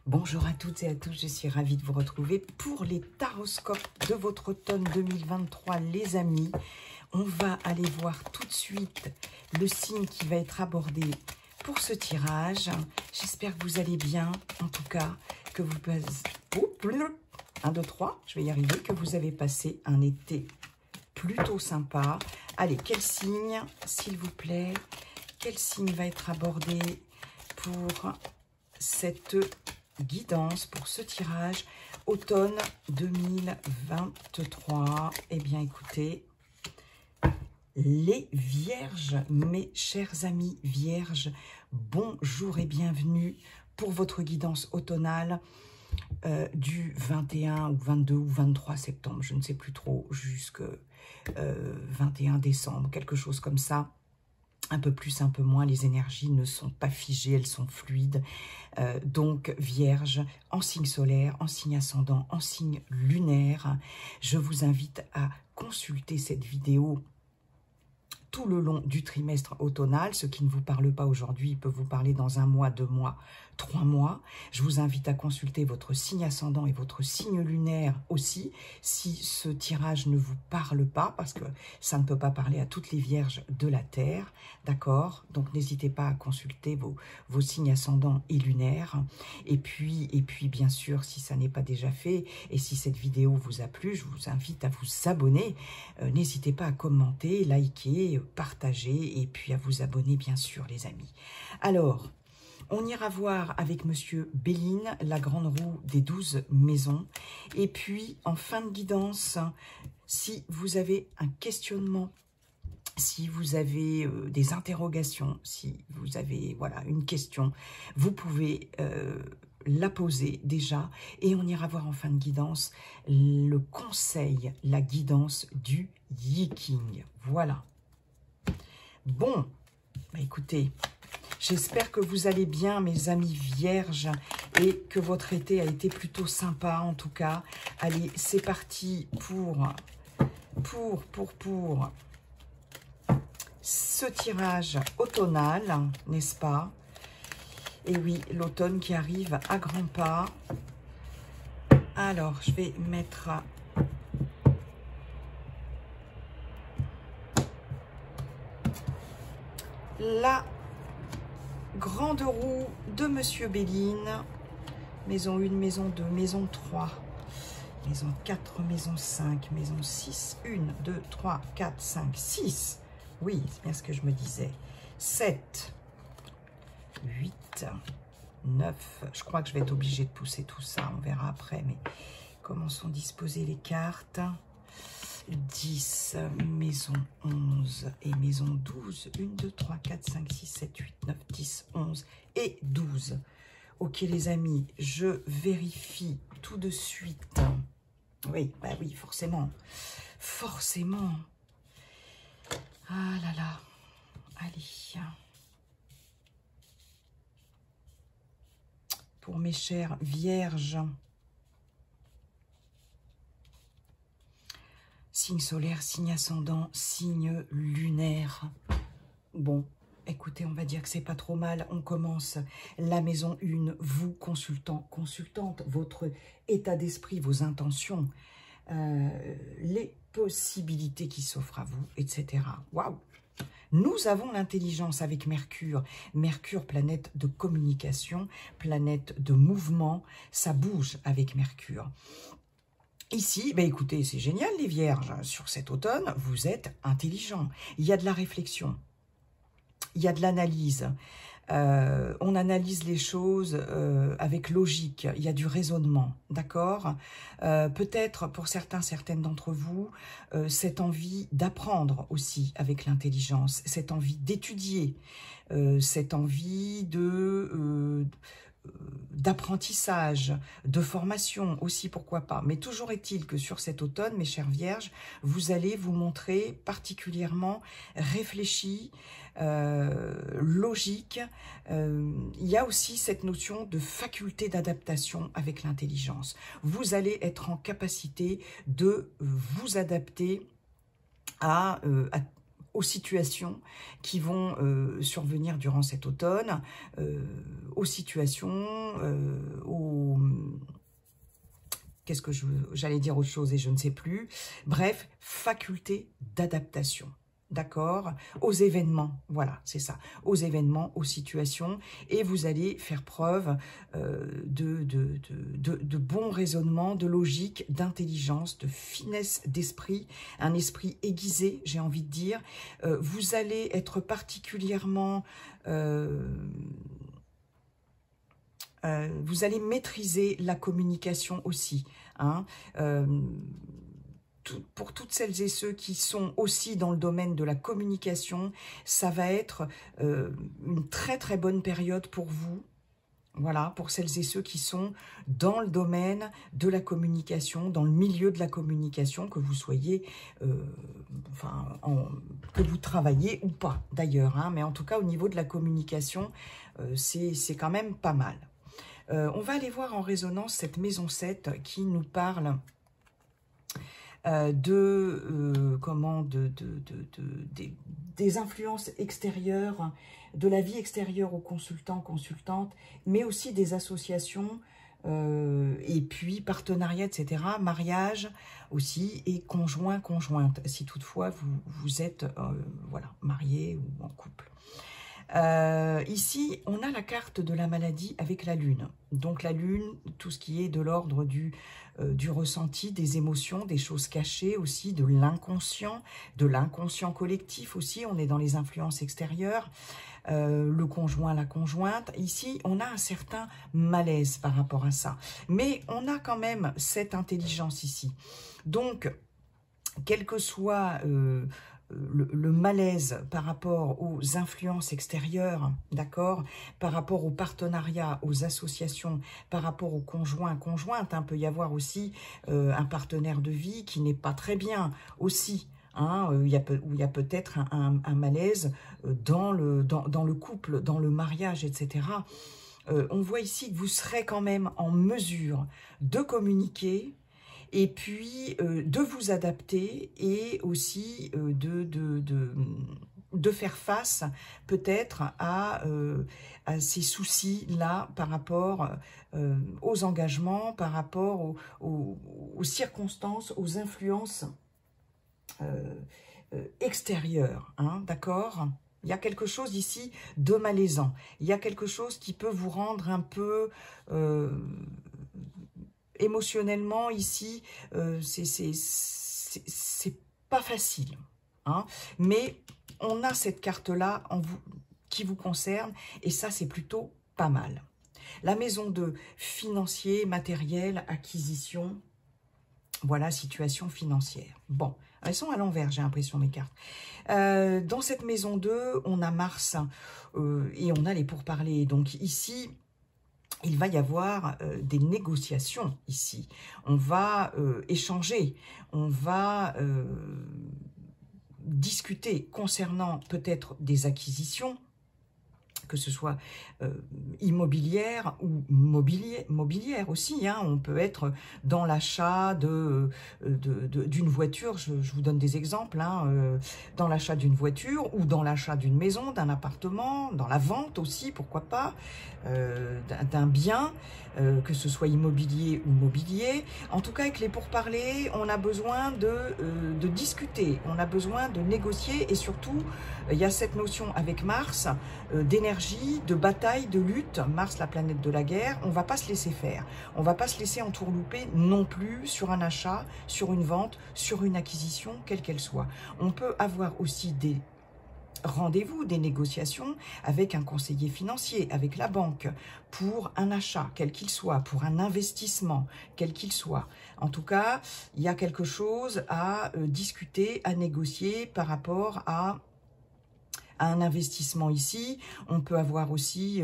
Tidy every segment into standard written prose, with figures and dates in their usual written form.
Bonjour à toutes et à tous, je suis ravie de vous retrouver pour les taroscopes de votre automne 2023, les amis. On va aller voir tout de suite le signe qui va être abordé pour ce tirage. J'espère que vous allez bien, en tout cas, que vous passez... 1, 2, 3, je vais y arriver, que vous avez passé un été plutôt sympa. Allez, quel signe, s'il vous plaît, quel signe va être abordé pour cette guidance, pour ce tirage automne 2023? Eh bien, écoutez, les vierges, mes chers amis vierges, bonjour et bienvenue pour votre guidance automnale du 21 ou 22 ou 23 septembre, je ne sais plus trop, jusque 21 décembre, quelque chose comme ça. Un peu plus, un peu moins, les énergies ne sont pas figées, elles sont fluides. Donc, Vierge, en signe solaire, en signe ascendant, en signe lunaire, je vous invite à consulter cette vidéo tout le long du trimestre automnal. Ce qui ne vous parle pas aujourd'hui peut vous parler dans 1 mois, 2 mois, 3 mois. Je vous invite à consulter votre signe ascendant et votre signe lunaire aussi, si ce tirage ne vous parle pas, parce que ça ne peut pas parler à toutes les vierges de la Terre, d'accord? Donc n'hésitez pas à consulter vos signes ascendants et lunaires. Et puis bien sûr, si ça n'est pas déjà fait, et si cette vidéo vous a plu, je vous invite à vous abonner. N'hésitez pas à commenter, liker, partager, et puis à vous abonner, bien sûr, les amis. Alors, on ira voir avec Monsieur Béline la grande roue des 12 maisons. Et puis, en fin de guidance, si vous avez un questionnement, si vous avez des interrogations, si vous avez voilà, une question, vous pouvez la poser déjà. Et on ira voir en fin de guidance le conseil, la guidance du Yiking. Voilà. Bon, bah écoutez, j'espère que vous allez bien, mes amis vierges, et que votre été a été plutôt sympa, en tout cas. Allez, c'est parti pour ce tirage automnal, n'est-ce pas? Et oui, l'automne qui arrive à grands pas. Alors, je vais mettre... la grande roue de Monsieur Béline, maison 1, maison 2, maison 3, maison 4, maison 5, maison 6, 1, 2, 3, 4, 5, 6, oui, c'est bien ce que je me disais, 7, 8, 9, je crois que je vais être obligée de pousser tout ça, on verra après, mais comment sont disposées les cartes? 10, maison 11 et maison 12, 1, 2, 3, 4, 5, 6, 7, 8, 9, 10, 11 et 12. Ok les amis, je vérifie tout de suite. Oui, bah oui, forcément. Forcément. Ah là là. Allez. Pour mes chères vierges. Signe solaire, signe ascendant, signe lunaire. Bon, écoutez, on va dire que c'est pas trop mal. On commence la maison 1, vous, consultant, consultante, votre état d'esprit, vos intentions, les possibilités qui s'offrent à vous, etc. Waouh! Nous avons l'intelligence avec Mercure. Mercure, planète de communication, planète de mouvement. Ça bouge avec Mercure. Ici, ben écoutez, c'est génial les vierges, sur cet automne, vous êtes intelligents. Il y a de la réflexion, il y a de l'analyse, on analyse les choses avec logique, il y a du raisonnement, d'accord? Peut-être pour certaines d'entre vous, cette envie d'apprendre aussi avec l'intelligence, cette envie d'étudier, cette envie d'apprentissage, de formation aussi, pourquoi pas. Mais toujours est-il que sur cet automne, mes chères vierges, vous allez vous montrer particulièrement réfléchi, logique. Il y a aussi cette notion de faculté d'adaptation avec l'intelligence. Vous allez être en capacité de vous adapter aux situations qui vont survenir durant cet automne, aux situations, qu'est-ce que j'allais dire autre chose et je ne sais plus. Bref, faculté d'adaptation. D'accord, aux événements, voilà, c'est ça, aux événements, aux situations, et vous allez faire preuve de bon raisonnement, de logique, d'intelligence, de finesse d'esprit, un esprit aiguisé, j'ai envie de dire. Vous allez être particulièrement... vous allez maîtriser la communication aussi, hein, pour toutes celles et ceux qui sont aussi dans le domaine de la communication, ça va être une très très bonne période pour vous. Voilà, pour celles et ceux qui sont dans le domaine de la communication, dans le milieu de la communication, que vous soyez, que vous travaillez ou pas d'ailleurs, hein, mais en tout cas au niveau de la communication, c'est quand même pas mal. On va aller voir en résonance cette maison 7 qui nous parle des influences extérieures, de la vie extérieure aux consultants, consultantes, mais aussi des associations, et puis partenariats, etc., mariage aussi, et conjoint, conjointe, si toutefois vous êtes voilà, marié ou en couple. Ici, on a la carte de la maladie avec la lune. Donc la lune, tout ce qui est de l'ordre du ressenti, des émotions, des choses cachées aussi, de l'inconscient collectif aussi. On est dans les influences extérieures. Le conjoint, la conjointe. Ici, on a un certain malaise par rapport à ça. Mais on a quand même cette intelligence ici. Donc, quel que soit... le malaise par rapport aux influences extérieures, d'accord, par rapport aux partenariats, aux associations, par rapport aux conjoints, conjointes, hein, peut y avoir aussi un partenaire de vie qui n'est pas très bien aussi, hein, où il y a peut-être un malaise dans le couple, dans le mariage, etc. On voit ici que vous serez quand même en mesure de communiquer, et puis de vous adapter et aussi de faire face peut-être à ces soucis-là par rapport aux engagements, par rapport aux circonstances, aux influences extérieures, hein, d'accord ? Il y a quelque chose ici de malaisant. Il y a quelque chose qui peut vous rendre un peu... émotionnellement, ici, c'est pas facile, hein, mais on a cette carte-là qui vous concerne, et ça, c'est plutôt pas mal. La maison de financier, matériel, acquisition, voilà, situation financière. Bon, elles sont à l'envers, j'ai l'impression, mes cartes. Dans cette maison 2, on a Mars, et on a les pourparlers. Donc ici... il va y avoir des négociations ici. On va échanger, on va discuter concernant peut-être des acquisitions, que ce soit immobilière ou mobilière aussi, hein. On peut être dans l'achat d'une voiture, je vous donne des exemples, hein, dans l'achat d'une voiture ou dans l'achat d'une maison, d'un appartement, dans la vente aussi, pourquoi pas, d'un bien, que ce soit immobilier ou mobilier. En tout cas, avec les pourparlers, on a besoin de discuter, on a besoin de négocier, et surtout, il y a cette notion avec Mars d'énergie, de bataille, de lutte. Mars, la planète de la guerre, on ne va pas se laisser faire. On ne va pas se laisser entourlouper non plus sur un achat, sur une vente, sur une acquisition, quelle qu'elle soit. On peut avoir aussi des rendez-vous, des négociations avec un conseiller financier, avec la banque, pour un achat, quel qu'il soit, pour un investissement, quel qu'il soit. En tout cas, il y a quelque chose à discuter, à négocier par rapport à un investissement ici. On peut avoir aussi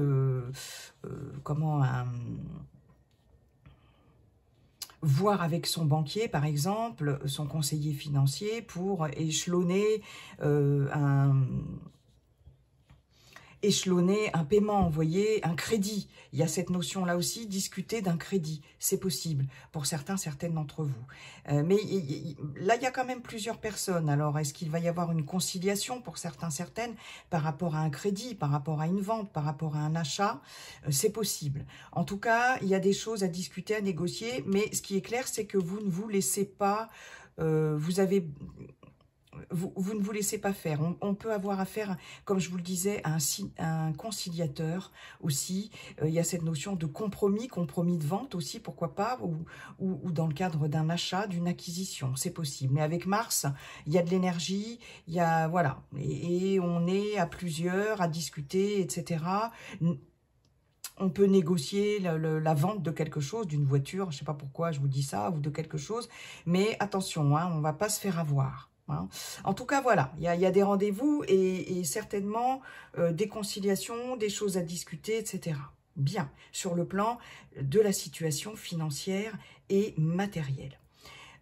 voir avec son banquier, par exemple, son conseiller financier, pour échelonner échelonner un paiement, vous voyez, un crédit. Il y a cette notion-là aussi, discuter d'un crédit. C'est possible pour certains, certaines d'entre vous. Mais là, il y a quand même plusieurs personnes. Alors, est-ce qu'il va y avoir une conciliation pour certains, certaines, par rapport à un crédit, par rapport à une vente, par rapport à un achat? C'est possible. En tout cas, il y a des choses à discuter, à négocier. Mais ce qui est clair, c'est que vous ne vous laissez pas... Vous ne vous laissez pas faire. On peut avoir affaire, comme je vous le disais, à un conciliateur aussi. Il y a cette notion de compromis de vente aussi, pourquoi pas, ou dans le cadre d'un achat, d'une acquisition, c'est possible. Mais avec Mars, il y a de l'énergie, il y a, voilà, et on est à plusieurs, à discuter, etc. On peut négocier la vente de quelque chose, d'une voiture, je ne sais pas pourquoi je vous dis ça, ou de quelque chose, mais attention, hein, on ne va pas se faire avoir. Hein. En tout cas, voilà, il y a des rendez-vous et certainement des conciliations, des choses à discuter, etc. Bien, sur le plan de la situation financière et matérielle.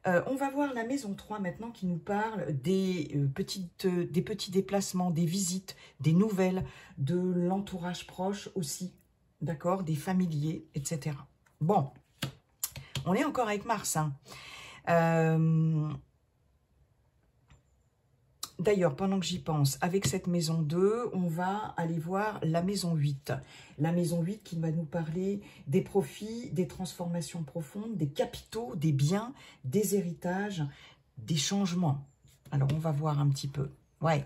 On va voir la maison 3 maintenant qui nous parle des petits déplacements, des visites, des nouvelles, de l'entourage proche aussi, d'accord, des familiers, etc. Bon, on est encore avec Mars, hein. D'ailleurs, pendant que j'y pense, avec cette maison 2, on va aller voir la maison 8. La maison 8 qui va nous parler des profits, des transformations profondes, des capitaux, des biens, des héritages, des changements. Alors, on va voir un petit peu. Ouais.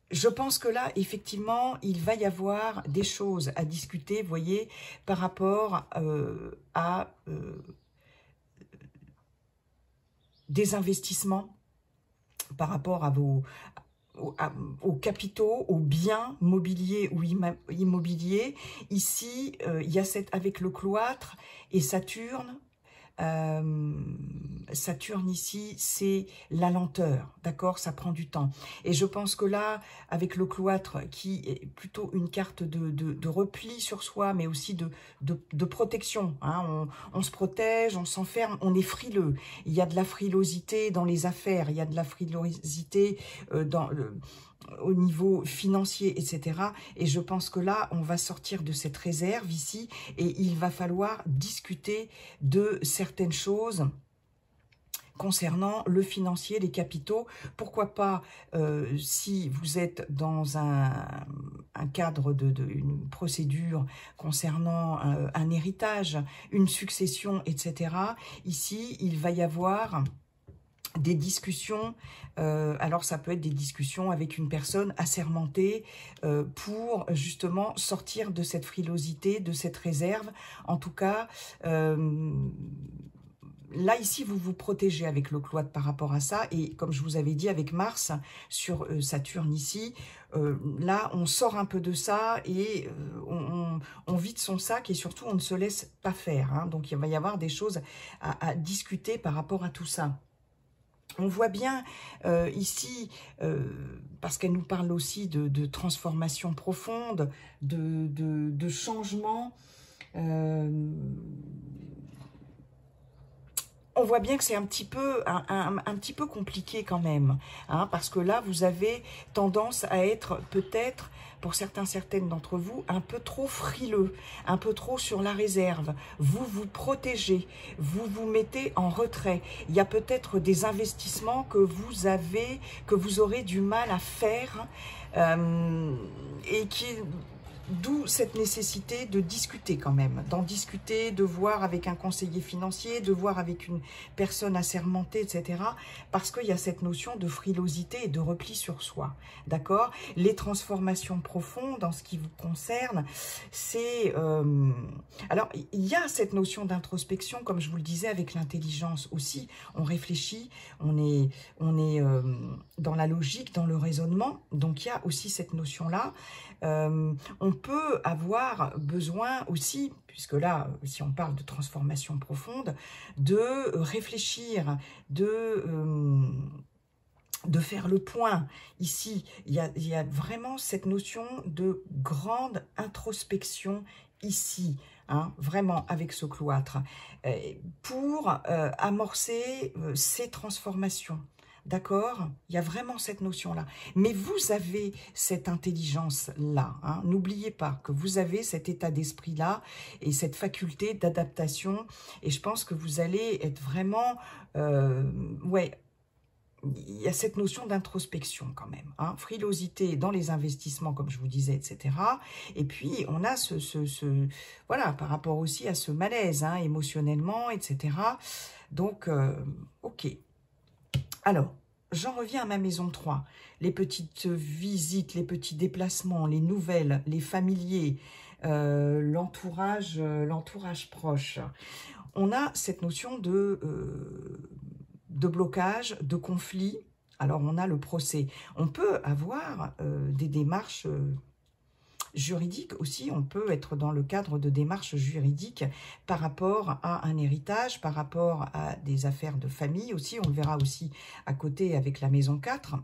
Je pense que là, effectivement, il va y avoir des choses à discuter, vous voyez, par rapport à... des investissements par rapport à aux capitaux, aux biens mobiliers ou immobiliers. Ici, il y a avec le cloître et Saturne. Saturne ici, c'est la lenteur, d'accord? Ça prend du temps. Et je pense que là, avec le cloître, qui est plutôt une carte de repli sur soi, mais aussi de protection, hein, on se protège, on s'enferme, on est frileux. Il y a de la frilosité dans les affaires, il y a de la frilosité au niveau financier, etc. Et je pense que là, on va sortir de cette réserve ici et il va falloir discuter de certaines choses concernant le financier, les capitaux. Pourquoi pas, si vous êtes dans un cadre une procédure concernant un héritage, une succession, etc. Ici, il va y avoir des discussions, alors ça peut être des discussions avec une personne assermentée pour justement sortir de cette frilosité, de cette réserve. En tout cas, là, ici, vous vous protégez avec le cloître par rapport à ça. Et comme je vous avais dit, avec Mars sur Saturne ici, là, on sort un peu de ça et on vide son sac et surtout, on ne se laisse pas faire. Hein. Donc, il va y avoir des choses à discuter par rapport à tout ça. On voit bien ici, parce qu'elle nous parle aussi de transformation profonde, de changement. On voit bien que c'est un petit peu compliqué quand même, hein, parce que là, vous avez tendance à être peut-être, pour certaines d'entre vous, un peu trop frileux, un peu trop sur la réserve. Vous vous protégez, vous vous mettez en retrait. Il y a peut-être des investissements que vous aurez du mal à faire et qui... D'où cette nécessité de discuter quand même, d'en discuter, de voir avec un conseiller financier, de voir avec une personne assermentée, etc. Parce qu'il y a cette notion de frilosité et de repli sur soi, d'accord? Les transformations profondes en ce qui vous concerne, c'est... Alors, il y a cette notion d'introspection, comme je vous le disais, avec l'intelligence aussi. On réfléchit, on est dans la logique, dans le raisonnement. Donc, il y a aussi cette notion-là. On peut avoir besoin aussi, puisque là, si on parle de transformation profonde, de réfléchir, de faire le point. Ici, il y a vraiment cette notion de grande introspection ici, hein, vraiment avec ce cloître, pour amorcer ces transformations. d'accord? Il y a vraiment cette notion-là. Mais vous avez cette intelligence-là. Hein. N'oubliez pas que vous avez cet état d'esprit-là et cette faculté d'adaptation. Et je pense que vous allez être vraiment... ouais, il y a cette notion d'introspection quand même. Hein. Frilosité dans les investissements, comme je vous disais, etc. Et puis, on a voilà, par rapport aussi à ce malaise, hein, émotionnellement, etc. Donc, ok. Alors, j'en reviens à ma maison 3. Les petites visites, les petits déplacements, les nouvelles, les familiers, l'entourage proche. On a cette notion de blocage, de conflit. Alors, on a le procès. On peut avoir des démarches juridique aussi, on peut être dans le cadre de démarches juridiques par rapport à un héritage, par rapport à des affaires de famille aussi, on le verra aussi à côté avec la maison 4.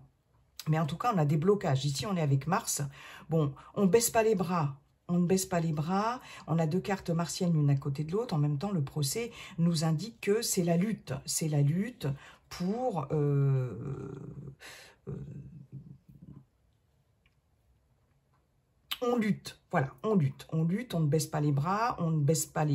Mais en tout cas, on a des blocages. Ici, on est avec Mars. Bon, on ne baisse pas les bras. On ne baisse pas les bras. On a 2 cartes martiennes l'une à côté de l'autre. En même temps, le procès nous indique que c'est la lutte. C'est la lutte pour... on lutte, voilà, on lutte, on ne baisse pas les bras, on ne baisse pas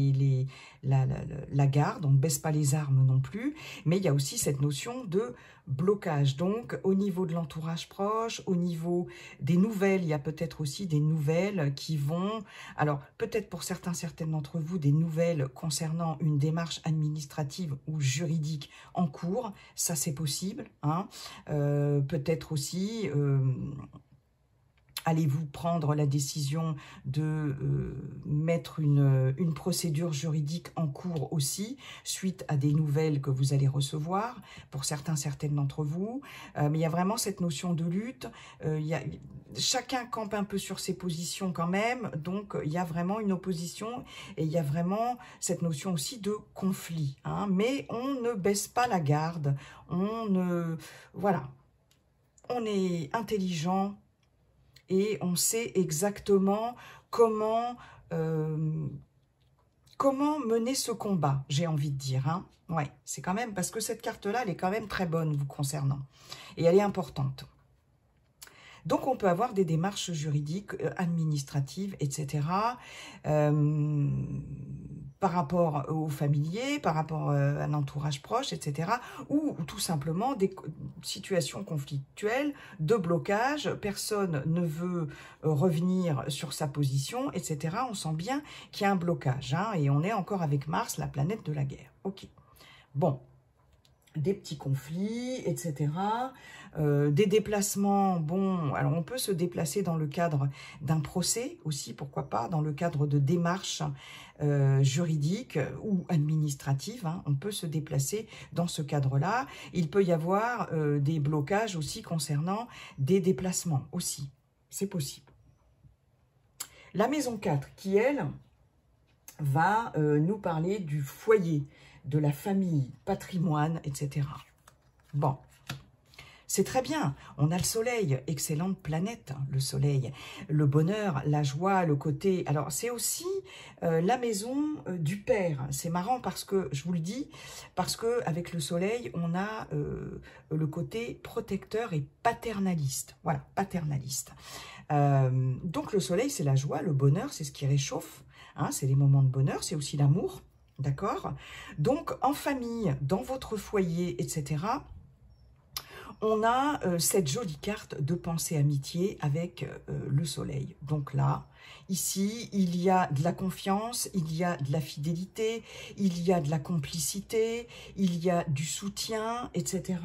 la garde, on ne baisse pas les armes non plus, mais il y a aussi cette notion de blocage. Donc, au niveau de l'entourage proche, au niveau des nouvelles, il y a peut-être aussi des nouvelles qui vont, alors peut-être pour certaines d'entre vous, des nouvelles concernant une démarche administrative ou juridique en cours, ça c'est possible, hein. Peut-être aussi... allez-vous prendre la décision de mettre une procédure juridique en cours aussi, suite à des nouvelles que vous allez recevoir, pour certaines d'entre vous. Mais il y a vraiment cette notion de lutte. Chacun campe un peu sur ses positions quand même, donc il y a vraiment une opposition et il y a vraiment cette notion aussi de conflit. Hein, mais on ne baisse pas la garde, voilà, on est intelligent, et on sait exactement comment mener ce combat, j'ai envie de dire. Hein. Ouais, c'est quand même, parce que cette carte-là, elle est quand même très bonne vous concernant. Et elle est importante. Donc, on peut avoir des démarches juridiques, administratives, etc. Par rapport aux familiers, par rapport à l'entourage proche, etc. Ou tout simplement des situations conflictuelles, de blocage, personne ne veut revenir sur sa position, etc. On sent bien qu'il y a un blocage, hein, et on est encore avec Mars, la planète de la guerre. Ok, bon, des petits conflits, etc. Des déplacements, bon, alors on peut se déplacer dans le cadre d'un procès aussi, pourquoi pas, dans le cadre de démarches juridiques ou administratives, hein, on peut se déplacer dans ce cadre-là. Il peut y avoir des blocages aussi concernant des déplacements aussi, c'est possible. La maison 4 qui, elle, va nous parler du foyer, de la famille, patrimoine, etc. Bon, c'est très bien, on a le soleil, excellente planète, le soleil, le bonheur, la joie, le côté... Alors, c'est aussi la maison du père. C'est marrant parce que, je vous le dis, parce que avec le soleil, on a le côté protecteur et paternaliste. Voilà, paternaliste. Donc, le soleil, c'est la joie, le bonheur, c'est ce qui réchauffe. Hein, c'est les moments de bonheur, c'est aussi l'amour. D'accord? Donc, en famille, dans votre foyer, etc., on a cette jolie carte de pensée amitié avec le soleil. Donc là, ici, il y a de la confiance, il y a de la fidélité, il y a de la complicité, il y a du soutien, etc.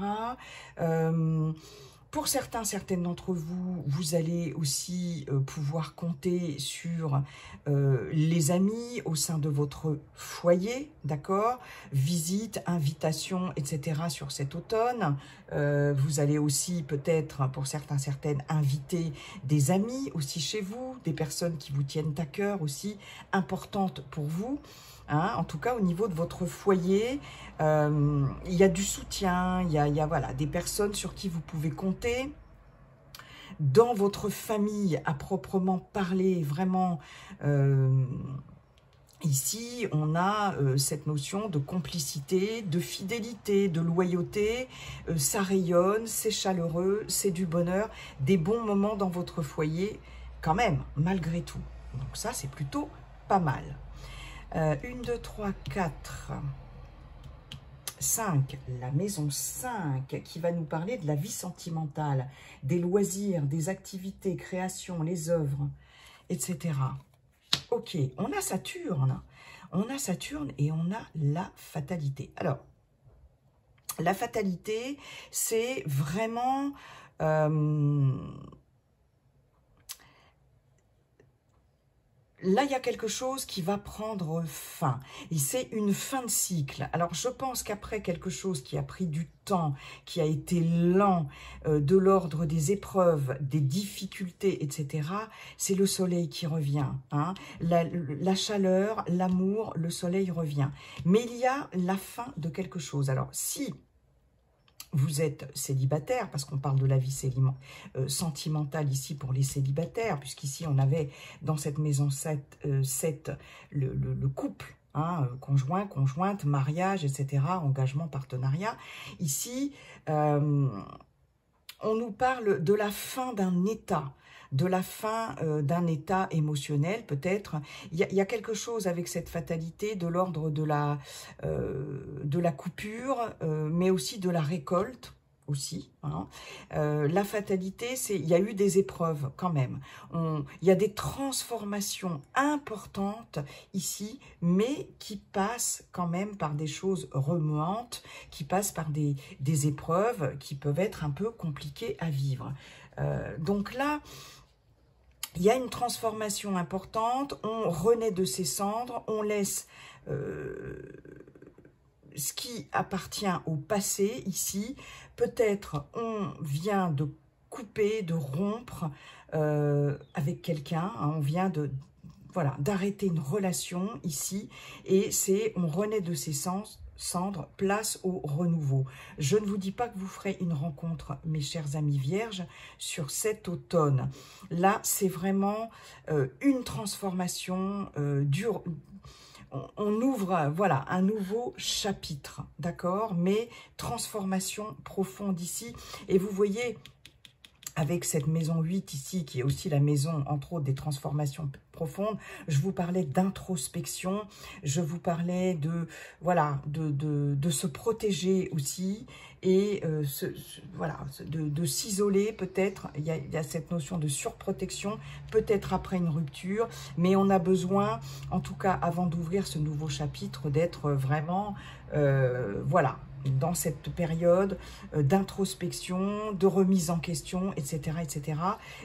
Pour certaines d'entre vous, vous allez aussi pouvoir compter sur les amis au sein de votre foyer, d'accord? Visites, invitations, etc. sur cet automne. Vous allez aussi peut-être, pour certaines, inviter des amis aussi chez vous, des personnes qui vous tiennent à cœur aussi, importantes pour vous. Hein, en tout cas, au niveau de votre foyer, il y a du soutien, il y a voilà, des personnes sur qui vous pouvez compter. Dans votre famille, à proprement parler, vraiment, Ici, on a cette notion de complicité, de fidélité, de loyauté. Ça rayonne, c'est chaleureux, c'est du bonheur, des bons moments dans votre foyer, quand même, malgré tout. Donc ça, c'est plutôt pas mal. 1, 2, 3, 4, 5. La maison 5 qui va nous parler de la vie sentimentale, des loisirs, des activités, créations, les œuvres, etc. Ok, on a Saturne et on a la fatalité. Alors, la fatalité, c'est vraiment... là, il y a quelque chose qui va prendre fin. Et c'est une fin de cycle. Alors, je pense qu'après quelque chose qui a pris du temps, qui a été lent, de l'ordre des épreuves, des difficultés, etc., c'est le soleil qui revient. Hein. La chaleur, l'amour, le soleil revient. Mais il y a la fin de quelque chose. Alors, si vous êtes célibataire, parce qu'on parle de la vie sentimentale ici pour les célibataires, puisqu'ici on avait dans cette maison 7, le couple, hein, conjoint, conjointe, mariage, etc., engagement, partenariat. Ici, on nous parle de la fin d'un état, de la fin d'un état émotionnel, peut-être. Il y a quelque chose avec cette fatalité de l'ordre de la coupure, mais aussi de la récolte, aussi. Hein. La fatalité, il y a eu des épreuves quand même. Il y a des transformations importantes ici, mais qui passent quand même par des choses remuantes, qui passent par des épreuves qui peuvent être un peu compliquées à vivre. Donc là, il y a une transformation importante, on renaît de ses cendres, on laisse ce qui appartient au passé ici. Peut-être on vient de couper, de rompre avec quelqu'un, hein, on vient voilà, d'arrêter une relation ici, et on renaît de ses cendres, place au renouveau. Je ne vous dis pas que vous ferez une rencontre, mes chers amis vierges, sur cet automne. Là, c'est vraiment une transformation on ouvre, voilà, un nouveau chapitre, d'accord? Mais transformation profonde ici. Et vous voyez, avec cette maison 8 ici, qui est aussi la maison, entre autres, des transformations profondes, je vous parlais d'introspection, je vous parlais de, voilà, de se protéger aussi, et voilà, de s'isoler peut-être. Il y a cette notion de surprotection, peut-être après une rupture, mais on a besoin, en tout cas avant d'ouvrir ce nouveau chapitre, d'être vraiment, voilà, dans cette période d'introspection, de remise en question, etc., etc.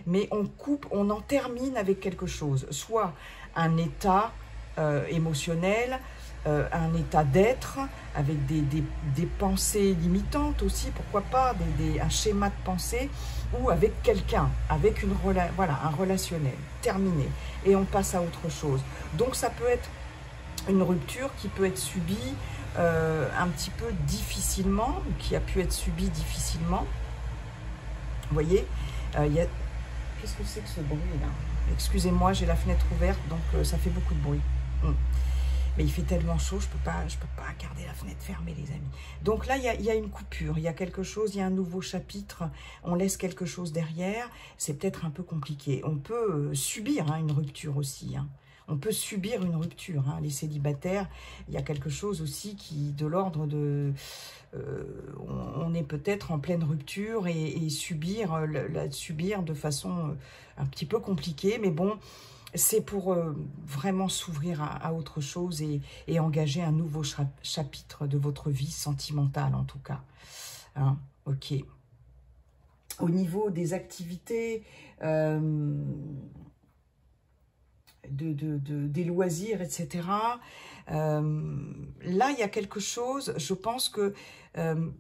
Mais on coupe, on en termine avec quelque chose, soit un état émotionnel, un état d'être, avec des pensées limitantes aussi, pourquoi pas, un schéma de pensée, ou avec quelqu'un, avec voilà, un relationnel, terminé, et on passe à autre chose. Donc ça peut être une rupture qui peut être subie un petit peu difficilement, ou qui a pu être subie difficilement. Vous voyez, qu'est-ce que c'est que ce bruit là? Excusez-moi, j'ai la fenêtre ouverte, donc ça fait beaucoup de bruit. Mais il fait tellement chaud, je peux pas garder la fenêtre fermée, les amis. Donc là, il y a une coupure, il y a quelque chose, il y a un nouveau chapitre, on laisse quelque chose derrière. C'est peut-être un peu compliqué. On peut subir une rupture aussi, hein. On peut subir une rupture, hein. Les célibataires, il y a quelque chose aussi qui, de l'ordre de... on est peut-être en pleine rupture et subir de façon un petit peu compliquée. Mais bon, c'est pour vraiment s'ouvrir à autre chose et engager un nouveau chapitre de votre vie sentimentale, en tout cas. Hein, ok. Au niveau des activités... des loisirs, etc. Là, il y a quelque chose, je pense que il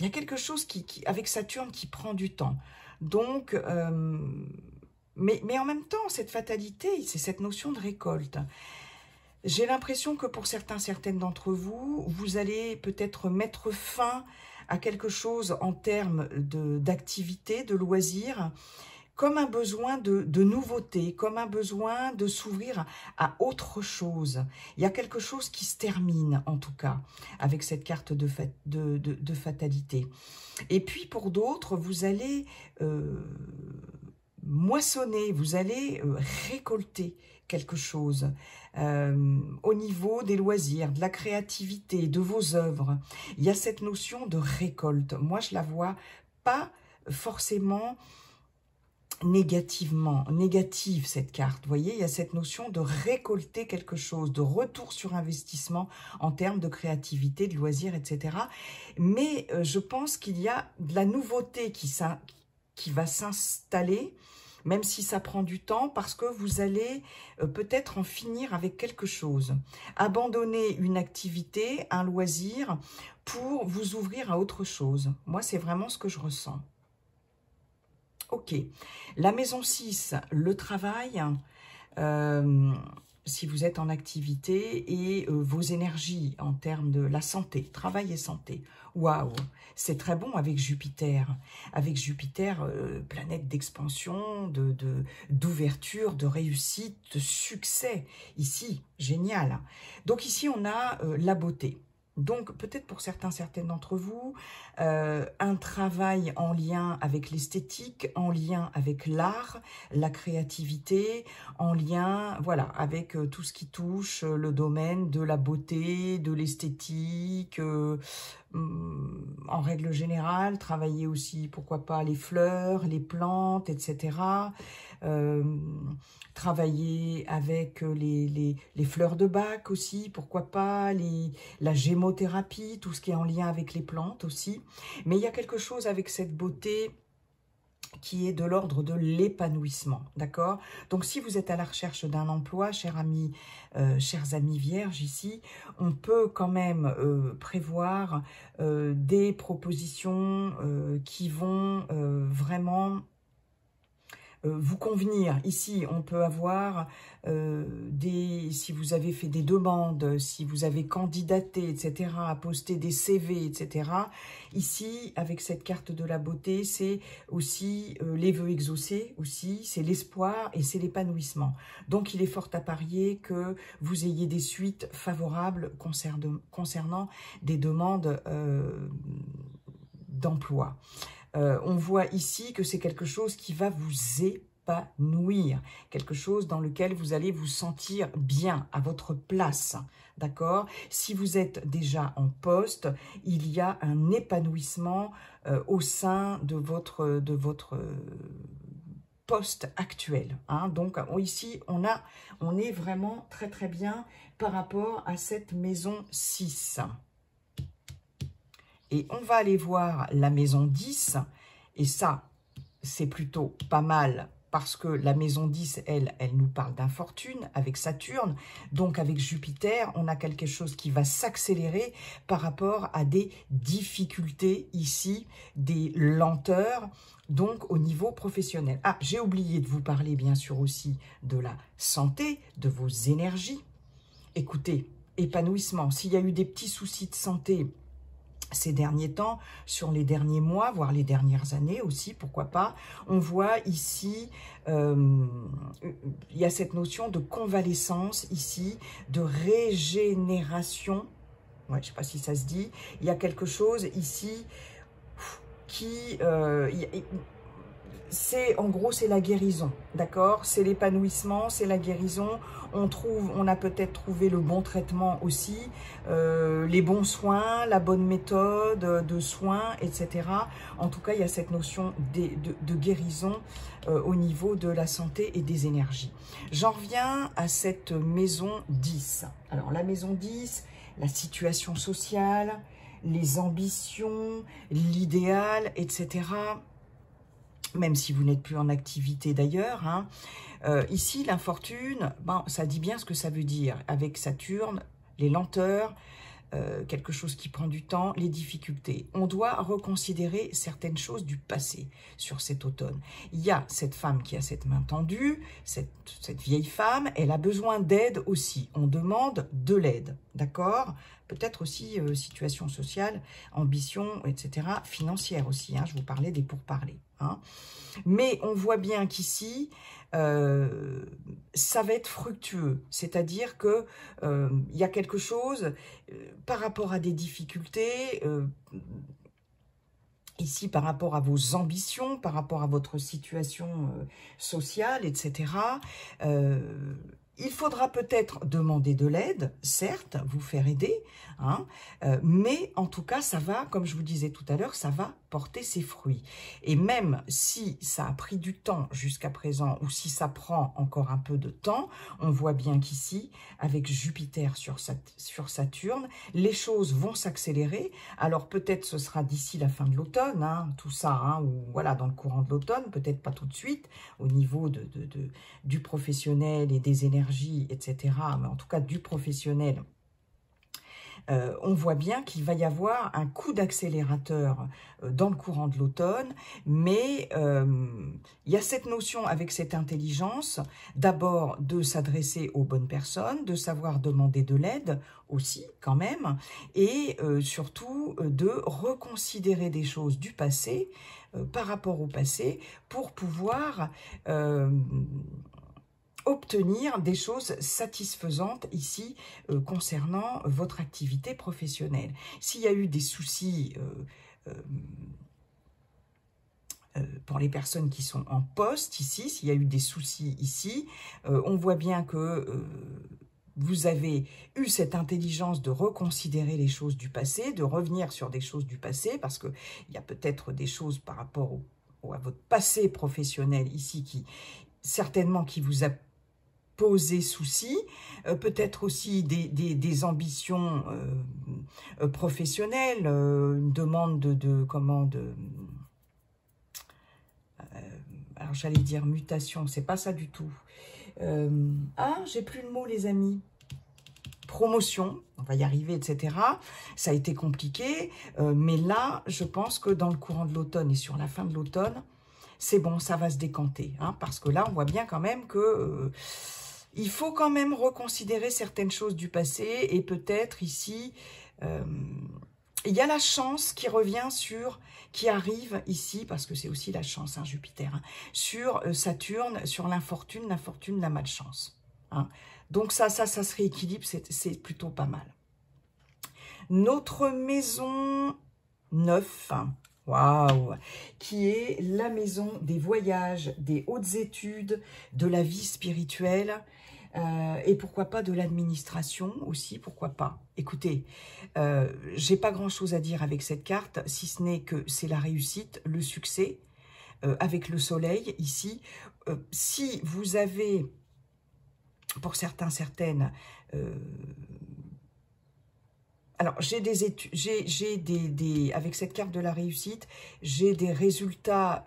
y a quelque chose avec Saturne qui prend du temps. Donc, mais en même temps, cette fatalité, c'est cette notion de récolte. J'ai l'impression que pour certaines d'entre vous, vous allez peut-être mettre fin à quelque chose en termes d'activité, de loisirs, comme un besoin de nouveauté, comme un besoin de s'ouvrir à autre chose. Il y a quelque chose qui se termine, en tout cas, avec cette carte de fatalité. Et puis, pour d'autres, vous allez moissonner, vous allez récolter quelque chose au niveau des loisirs, de la créativité, de vos œuvres. Il y a cette notion de récolte. Moi, je la vois pas forcément négative cette carte. Vous voyez, il y a cette notion de récolter quelque chose, de retour sur investissement en termes de créativité, de loisirs, etc. Mais je pense qu'il y a de la nouveauté qui va s'installer, même si ça prend du temps, parce que vous allez peut-être en finir avec quelque chose. Abandonner une activité, un loisir, pour vous ouvrir à autre chose. Moi, c'est vraiment ce que je ressens. Ok. La maison 6, le travail, si vous êtes en activité, et vos énergies en termes de la santé, travail et santé. Waouh, c'est très bon avec Jupiter. Avec Jupiter, planète d'expansion, d'ouverture, de réussite, de succès. Ici, génial. Donc ici, on a la beauté. Donc, peut-être pour certaines d'entre vous, un travail en lien avec l'esthétique, en lien avec l'art, la créativité, en lien, voilà, avec tout ce qui touche le domaine de la beauté, de l'esthétique, en règle générale, travailler aussi, pourquoi pas, les fleurs, les plantes, etc. Travailler avec les fleurs de bac aussi, pourquoi pas, la gémothérapie, tout ce qui est en lien avec les plantes aussi. Mais il y a quelque chose avec cette beauté qui est de l'ordre de l'épanouissement, d'accord? Donc, si vous êtes à la recherche d'un emploi, chers amis vierges ici, on peut quand même prévoir des propositions qui vont vraiment vous convenir. Ici, on peut avoir si vous avez fait des demandes, si vous avez candidaté, etc., à poster des CV, etc. Ici, avec cette carte de la beauté, c'est aussi les vœux exaucés, aussi, c'est l'espoir et c'est l'épanouissement. Donc, il est fort à parier que vous ayez des suites favorables concernant des demandes d'emploi. On voit ici que c'est quelque chose qui va vous épanouir, quelque chose dans lequel vous allez vous sentir bien, à votre place, d'accord? Si vous êtes déjà en poste, il y a un épanouissement au sein de votre poste actuel, hein. Donc ici, on est vraiment très bien par rapport à cette maison 6. Et on va aller voir la maison 10, et ça, c'est plutôt pas mal, parce que la maison 10, elle nous parle d'infortune, avec Saturne, donc avec Jupiter, on a quelque chose qui va s'accélérer par rapport à des difficultés ici, des lenteurs, donc au niveau professionnel. Ah, j'ai oublié de vous parler bien sûr aussi de la santé, de vos énergies. Écoutez, épanouissement, s'il y a eu des petits soucis de santé ces derniers temps, sur les derniers mois, voire les dernières années aussi, pourquoi pas, on voit ici, il y a cette notion de convalescence ici, de régénération, ouais, je ne sais pas si ça se dit, il y a quelque chose ici qui... en gros, c'est la guérison, d'accord? C'est l'épanouissement, c'est la guérison. On a peut-être trouvé le bon traitement aussi, les bons soins, la bonne méthode de soins, etc. En tout cas, il y a cette notion de guérison au niveau de la santé et des énergies. J'en reviens à cette maison 10. Alors, la maison 10, la situation sociale, les ambitions, l'idéal, etc., même si vous n'êtes plus en activité d'ailleurs, hein. Ici, l'infortune, ben, ça dit bien ce que ça veut dire. Avec Saturne, les lenteurs, quelque chose qui prend du temps, les difficultés. On doit reconsidérer certaines choses du passé sur cet automne. Il y a cette femme qui a cette main tendue, cette vieille femme, elle a besoin d'aide aussi. On demande de l'aide, d'accord? Peut-être aussi situation sociale, ambition, etc. Financière aussi, hein, je vous parlais des pourparlers. hein. Mais on voit bien qu'ici, ça va être fructueux. C'est-à-dire que il y a quelque chose par rapport à des difficultés, ici par rapport à vos ambitions, par rapport à votre situation sociale, etc. Il faudra peut-être demander de l'aide, certes, vous faire aider, hein, mais en tout cas, ça va, comme je vous disais tout à l'heure, ça va porter ses fruits. Et même si ça a pris du temps jusqu'à présent, ou si ça prend encore un peu de temps, on voit bien qu'ici, avec Jupiter sur Saturne, les choses vont s'accélérer. Alors peut-être ce sera d'ici la fin de l'automne, hein, tout ça, hein, ou voilà, dans le courant de l'automne, peut-être pas tout de suite, au niveau du professionnel et des énergies, etc. Mais en tout cas du professionnel, on voit bien qu'il va y avoir un coup d'accélérateur dans le courant de l'automne, mais il y a cette notion avec cette intelligence, d'abord de s'adresser aux bonnes personnes, de savoir demander de l'aide aussi quand même, et surtout de reconsidérer des choses du passé par rapport au passé pour pouvoir obtenir des choses satisfaisantes ici concernant votre activité professionnelle. S'il y a eu des soucis pour les personnes qui sont en poste ici, s'il y a eu des soucis ici, on voit bien que vous avez eu cette intelligence de reconsidérer les choses du passé, de revenir sur des choses du passé, parce qu'il y a peut-être des choses par rapport à votre passé professionnel ici qui certainement qui vous a poser souci, peut-être aussi des ambitions professionnelles, une demande alors j'allais dire mutation, c'est pas ça du tout. J'ai plus le mot les amis. Promotion, on va y arriver, etc. Ça a été compliqué, mais là, je pense que dans le courant de l'automne et sur la fin de l'automne, c'est bon, ça va se décanter, hein, parce que là, on voit bien quand même que il faut quand même reconsidérer certaines choses du passé et peut-être ici, il y a la chance qui revient qui arrive ici, parce que c'est aussi la chance, hein, Jupiter, hein, sur Saturne, sur l'infortune, la malchance. Hein. Donc ça se rééquilibre, c'est plutôt pas mal. Notre maison 9, waouh, qui est la maison des voyages, des hautes études, de la vie spirituelle, et pourquoi pas de l'administration aussi, pourquoi pas. Écoutez, j'ai pas grand chose à dire avec cette carte, si ce n'est que c'est la réussite, le succès, avec le soleil ici. Si vous avez, pour certains, certaines, alors, j'ai des études, avec cette carte de la réussite, j'ai des résultats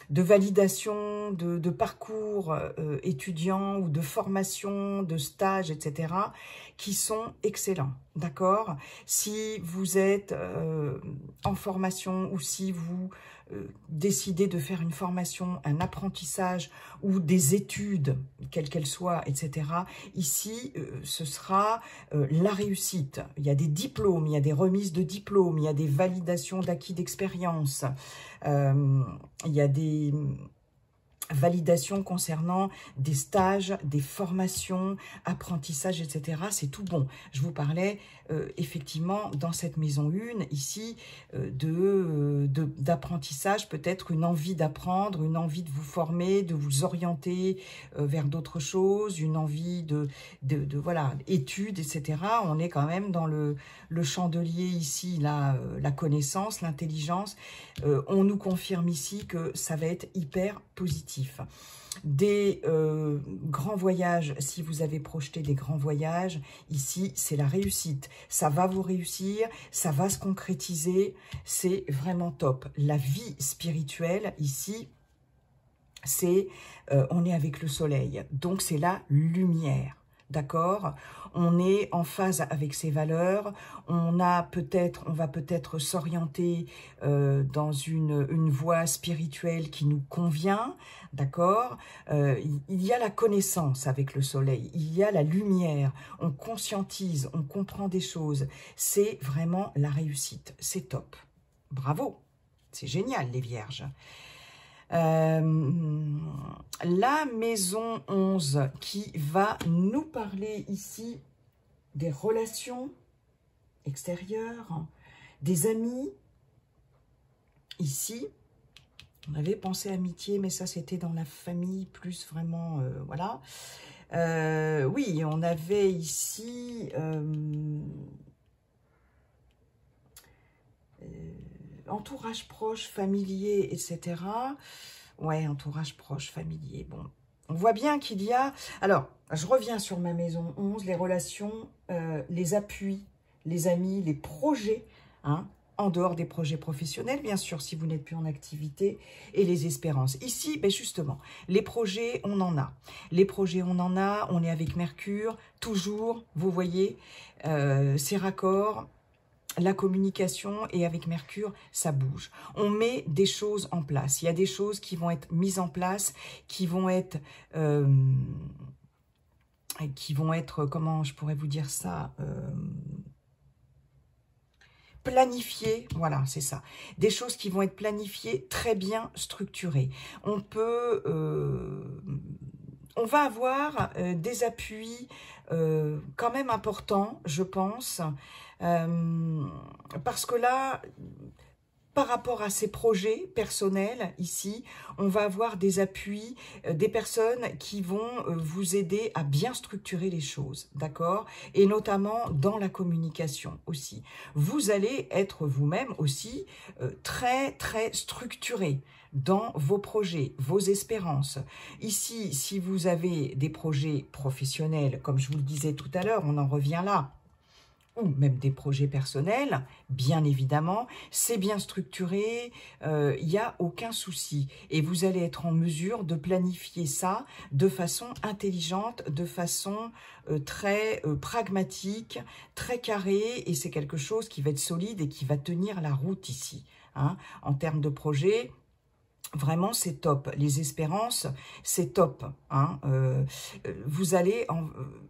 de validation, de parcours étudiants ou de formation, de stage, etc., qui sont excellents, d'accord? Si vous êtes en formation ou si vous décidez de faire une formation, un apprentissage ou des études, quelles qu'elles soient, etc., ici, ce sera la réussite. Il y a des diplômes, il y a des remises de diplômes, il y a des validations d'acquis d'expérience, il y a des validations concernant des stages, des formations, apprentissages, etc. C'est tout bon. Je vous parlais effectivement dans cette maison 1, ici, d'apprentissage, peut-être une envie d'apprendre, une envie de vous former, de vous orienter vers d'autres choses, une envie voilà, études, etc. On est quand même dans le chandelier ici, là, la connaissance, l'intelligence. On nous confirme ici que ça va être hyper positif. Des grands voyages, si vous avez projeté des grands voyages, ici, c'est la réussite. Ça va vous réussir, ça va se concrétiser, c'est vraiment top. La vie spirituelle, ici, c'est, on est avec le soleil, donc c'est la lumière. D'accord? On est en phase avec ses valeurs, on va peut-être s'orienter dans une voie spirituelle qui nous convient, d'accord? Il y a la connaissance avec le soleil, il y a la lumière, on conscientise, on comprend des choses, c'est vraiment la réussite, c'est top. Bravo! C'est génial, les vierges. La maison 11 qui va nous parler ici des relations extérieures, des amis. Ici, on avait pensé amitié, mais ça c'était dans la famille, plus vraiment, voilà. Oui, on avait ici entourage proche, familier, etc. Ouais, entourage proche, familier. Bon, on voit bien qu'il y a... Alors, je reviens sur ma maison 11, les relations, les appuis, les amis, les projets, hein, en dehors des projets professionnels, bien sûr, si vous n'êtes plus en activité, et les espérances. Ici, ben justement, les projets, on en a. Les projets, on en a, on est avec Mercure, toujours, vous voyez, ces raccords, la communication, et avec Mercure, ça bouge. On met des choses en place. Il y a des choses qui vont être mises en place, qui vont être, comment je pourrais vous dire ça, planifiées, voilà, c'est ça. Des choses qui vont être planifiées, très bien structurées. On peut... on va avoir des appuis quand même importants, je pense, parce que là, par rapport à ces projets personnels, ici, on va avoir des appuis, des personnes qui vont vous aider à bien structurer les choses, d'accord? Et notamment dans la communication aussi. Vous allez être vous-même aussi très, très structuré dans vos projets, vos espérances. Ici, si vous avez des projets professionnels, comme je vous le disais tout à l'heure, on en revient là, ou même des projets personnels, bien évidemment, c'est bien structuré, il n'y a aucun souci. Et vous allez être en mesure de planifier ça de façon intelligente, de façon très pragmatique, très carrée, et c'est quelque chose qui va être solide et qui va tenir la route ici. Hein. En termes de projet, vraiment, c'est top. Les espérances, c'est top. Hein. Vous allez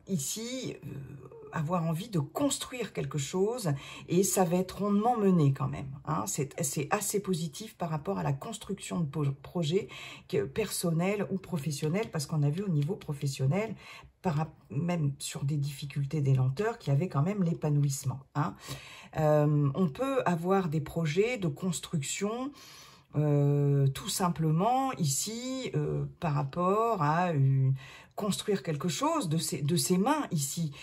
ici avoir envie de construire quelque chose et ça va être rondement mené quand même. Hein. C'est assez positif par rapport à la construction de projets personnels ou professionnels, parce qu'on a vu au niveau professionnel, même sur des difficultés, des lenteurs, qu'il y avait quand même l'épanouissement. Hein. On peut avoir des projets de construction tout simplement ici par rapport à construire quelque chose de ses mains ici.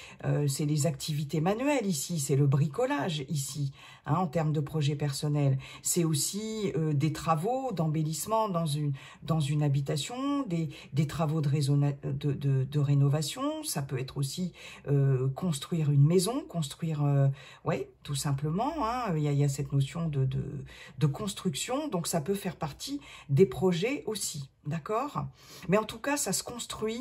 C'est les activités manuelles ici, c'est le bricolage ici, hein, en termes de projet personnel. C'est aussi des travaux d'embellissement dans une habitation, des travaux de rénovation. Ça peut être aussi construire une maison, construire, ouais, tout simplement. Hein, il y a cette notion de construction, donc ça peut faire partie des projets aussi. D'accord? Mais en tout cas, ça se construit,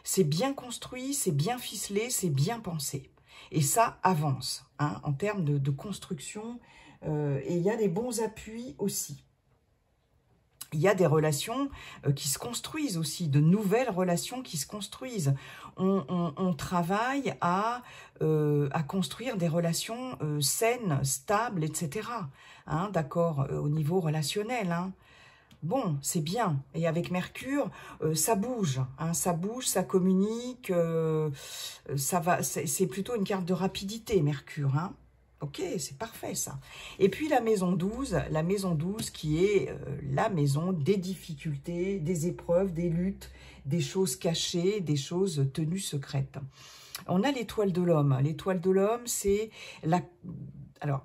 c'est bien construit, c'est bien ficelé, c'est bien pensé. Et ça avance, hein, en termes de construction. Et il y a des bons appuis aussi. Il y a des relations qui se construisent aussi, de nouvelles relations qui se construisent. On travaille à construire des relations saines, stables, etc. Hein, d'accord, au niveau relationnel, hein. Bon, c'est bien. Et avec Mercure, ça bouge. Hein, ça bouge, ça communique. Ça va. C'est plutôt une carte de rapidité, Mercure. Hein. Ok, c'est parfait ça. Et puis la maison 12 qui est la maison des difficultés, des épreuves, des luttes, des choses cachées, des choses tenues secrètes. On a l'étoile de l'homme. L'étoile de l'homme, c'est la... Alors,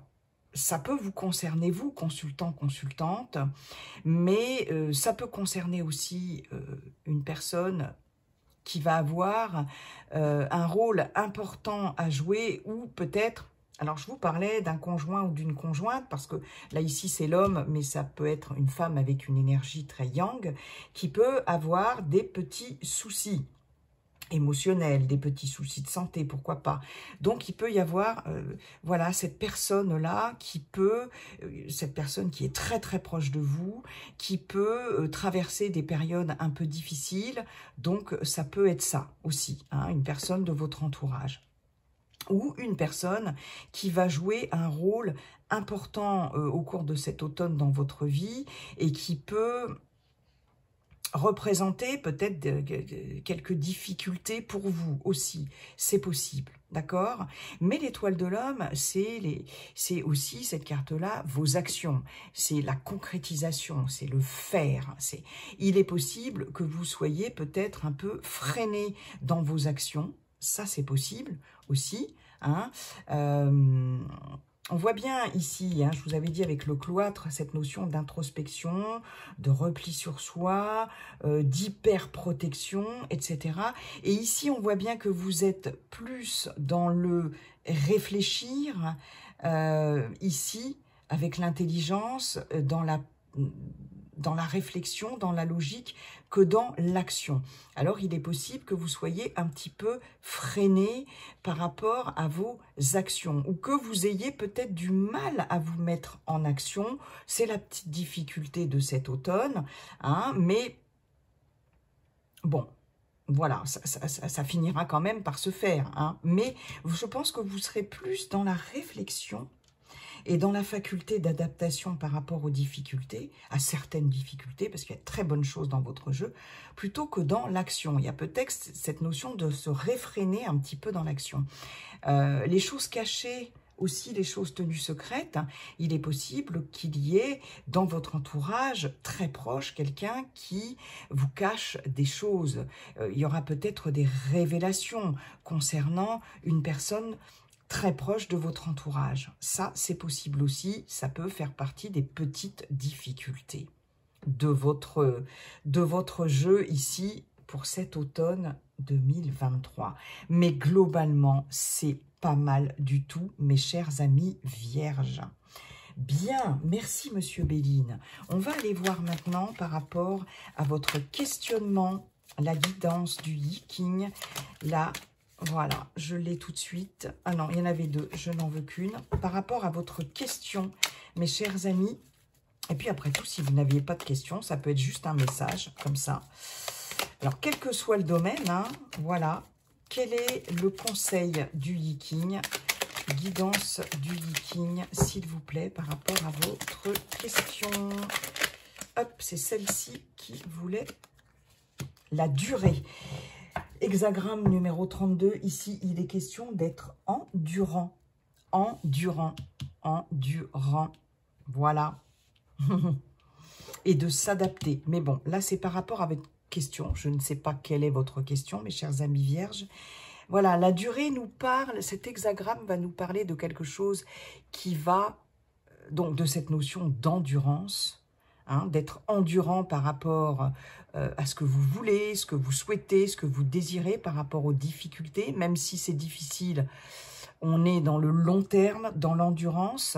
ça peut vous concerner, vous, consultant, consultante, mais ça peut concerner aussi une personne qui va avoir un rôle important à jouer, ou peut-être, alors je vous parlais d'un conjoint ou d'une conjointe, parce que là ici c'est l'homme, mais ça peut être une femme avec une énergie très yang, qui peut avoir des petits soucis émotionnels, des petits soucis de santé, pourquoi pas. Donc, il peut y avoir, voilà, cette personne-là qui peut, cette personne qui est très, très proche de vous, qui peut traverser des périodes un peu difficiles. Donc, ça peut être ça aussi, hein, une personne de votre entourage. Ou une personne qui va jouer un rôle important au cours de cet automne dans votre vie et qui peut représenter peut-être quelques difficultés pour vous aussi. C'est possible, d'accord? Mais l'étoile de l'homme, c'est aussi cette carte-là, vos actions. C'est la concrétisation, c'est le faire. Il est possible que vous soyez peut-être un peu freiné dans vos actions. Ça, c'est possible aussi, hein. On voit bien ici, hein, je vous avais dit avec le cloître, cette notion d'introspection, de repli sur soi, d'hyper-protection, etc. Et ici, on voit bien que vous êtes plus dans le réfléchir, ici, avec l'intelligence, dans la réflexion, dans la logique, que dans l'action. Alors, il est possible que vous soyez un petit peu freiné par rapport à vos actions ou que vous ayez peut-être du mal à vous mettre en action. C'est la petite difficulté de cet automne, hein, mais bon, voilà, ça finira quand même par se faire, hein, mais je pense que vous serez plus dans la réflexion et dans la faculté d'adaptation par rapport aux difficultés, à certaines difficultés, parce qu'il y a de très bonnes choses dans votre jeu, plutôt que dans l'action. Il y a peut-être cette notion de se réfréner un petit peu dans l'action. Les choses cachées, aussi les choses tenues secrètes, hein, il est possible qu'il y ait dans votre entourage très proche quelqu'un qui vous cache des choses. Il y aura peut-être des révélations concernant une personne très proche de votre entourage. Ça, c'est possible aussi. Ça peut faire partie des petites difficultés de votre jeu ici pour cet automne 2023. Mais globalement, c'est pas mal du tout, mes chers amis vierges. Bien, merci Monsieur Béline. On va aller voir maintenant par rapport à votre questionnement, la guidance du Yi-King, la... Voilà, je l'ai tout de suite. Ah non, il y en avait deux, je n'en veux qu'une. Par rapport à votre question, mes chers amis, et puis après tout, si vous n'aviez pas de question, ça peut être juste un message, comme ça. Alors, quel que soit le domaine, hein, voilà, quel est le conseil du Yi-King, guidance du Yi-King, s'il vous plaît, par rapport à votre question. Hop, c'est celle-ci qui voulait la durée. Hexagramme numéro 32, ici, il est question d'être endurant. Endurant. Endurant. Voilà. Et de s'adapter. Mais bon, là, c'est par rapport à votre question. Je ne sais pas quelle est votre question, mes chers amis vierges. Voilà, la durée nous parle, cet hexagramme va nous parler de quelque chose qui va, donc de cette notion d'endurance, hein, d'être endurant par rapport à ce que vous voulez, ce que vous souhaitez, ce que vous désirez par rapport aux difficultés. Même si c'est difficile, on est dans le long terme, dans l'endurance.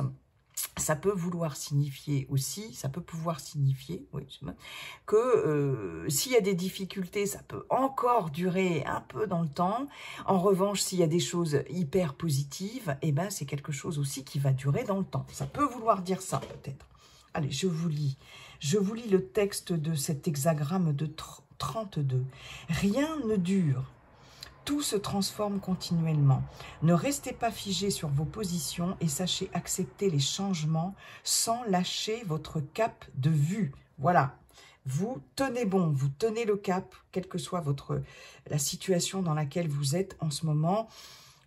Ça peut vouloir signifier aussi, ça peut pouvoir signifier oui, que s'il y a des difficultés, ça peut encore durer un peu dans le temps. En revanche, s'il y a des choses hyper positives, eh ben, c'est quelque chose aussi qui va durer dans le temps. Ça peut vouloir dire ça peut-être. Allez, je vous lis le texte de cet hexagramme de 32. Rien ne dure. Tout se transforme continuellement. Ne restez pas figé sur vos positions et sachez accepter les changements sans lâcher votre cap de vue. Voilà, vous tenez bon, vous tenez le cap, quelle que soit la situation dans laquelle vous êtes en ce moment.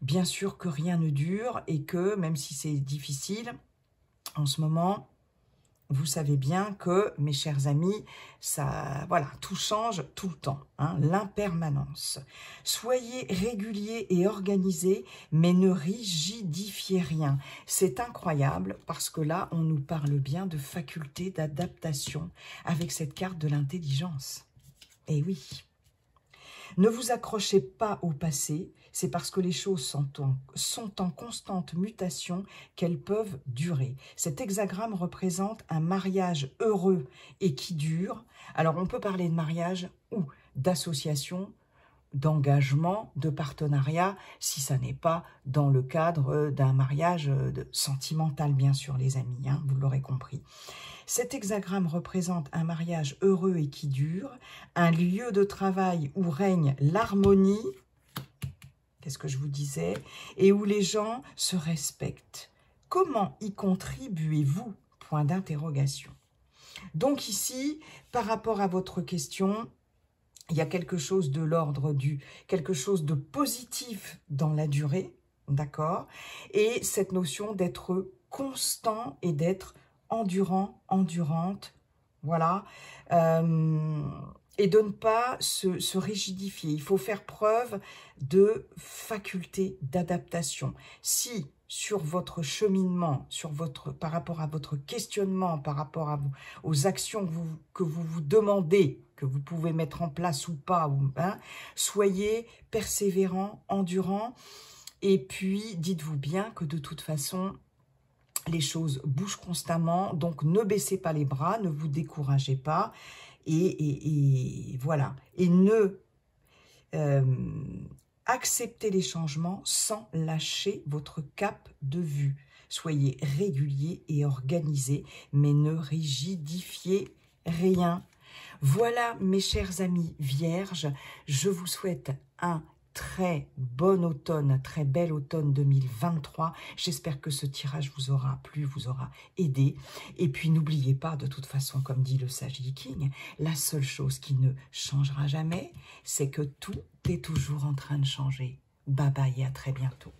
Bien sûr que rien ne dure et que même si c'est difficile, en ce moment... Vous savez bien que, mes chers amis, ça, voilà, tout change tout le temps, hein, l'impermanence. Soyez réguliers et organisés, mais ne rigidifiez rien. C'est incroyable parce que là, on nous parle bien de faculté d'adaptation avec cette carte de l'intelligence. Eh oui. Ne vous accrochez pas au passé, c'est parce que les choses sont en constante mutation qu'elles peuvent durer. Cet hexagramme représente un mariage heureux et qui dure. Alors on peut parler de mariage ou d'association, d'engagement, de partenariat, si ça n'est pas dans le cadre d'un mariage sentimental, bien sûr, les amis, hein, vous l'aurez compris. Cet hexagramme représente un mariage heureux et qui dure, un lieu de travail où règne l'harmonie, qu'est-ce que je vous disais, et où les gens se respectent, Comment y contribuez-vous? Point d'interrogation. Donc ici, par rapport à votre question, il y a quelque chose de l'ordre quelque chose de positif dans la durée, d'accord? Et cette notion d'être constant et d'être endurant, endurante, voilà, et de ne pas se rigidifier. Il faut faire preuve de faculté d'adaptation. Si sur votre cheminement, par rapport à votre questionnement, par rapport aux actions que vous vous demandez, que vous pouvez mettre en place ou pas, hein, soyez persévérant, endurant, et puis dites-vous bien que de toute façon, les choses bougent constamment, donc ne baissez pas les bras, ne vous découragez pas, et voilà. Et ne acceptez les changements sans lâcher votre cap de vue. Soyez régulier et organisé, mais ne rigidifiez rien. Voilà, mes chers amis vierges, je vous souhaite un très bon automne, très bel automne 2023. J'espère que ce tirage vous aura plu, vous aura aidé. Et puis n'oubliez pas, de toute façon, comme dit le sage King, la seule chose qui ne changera jamais, c'est que tout est toujours en train de changer. Bye bye et à très bientôt.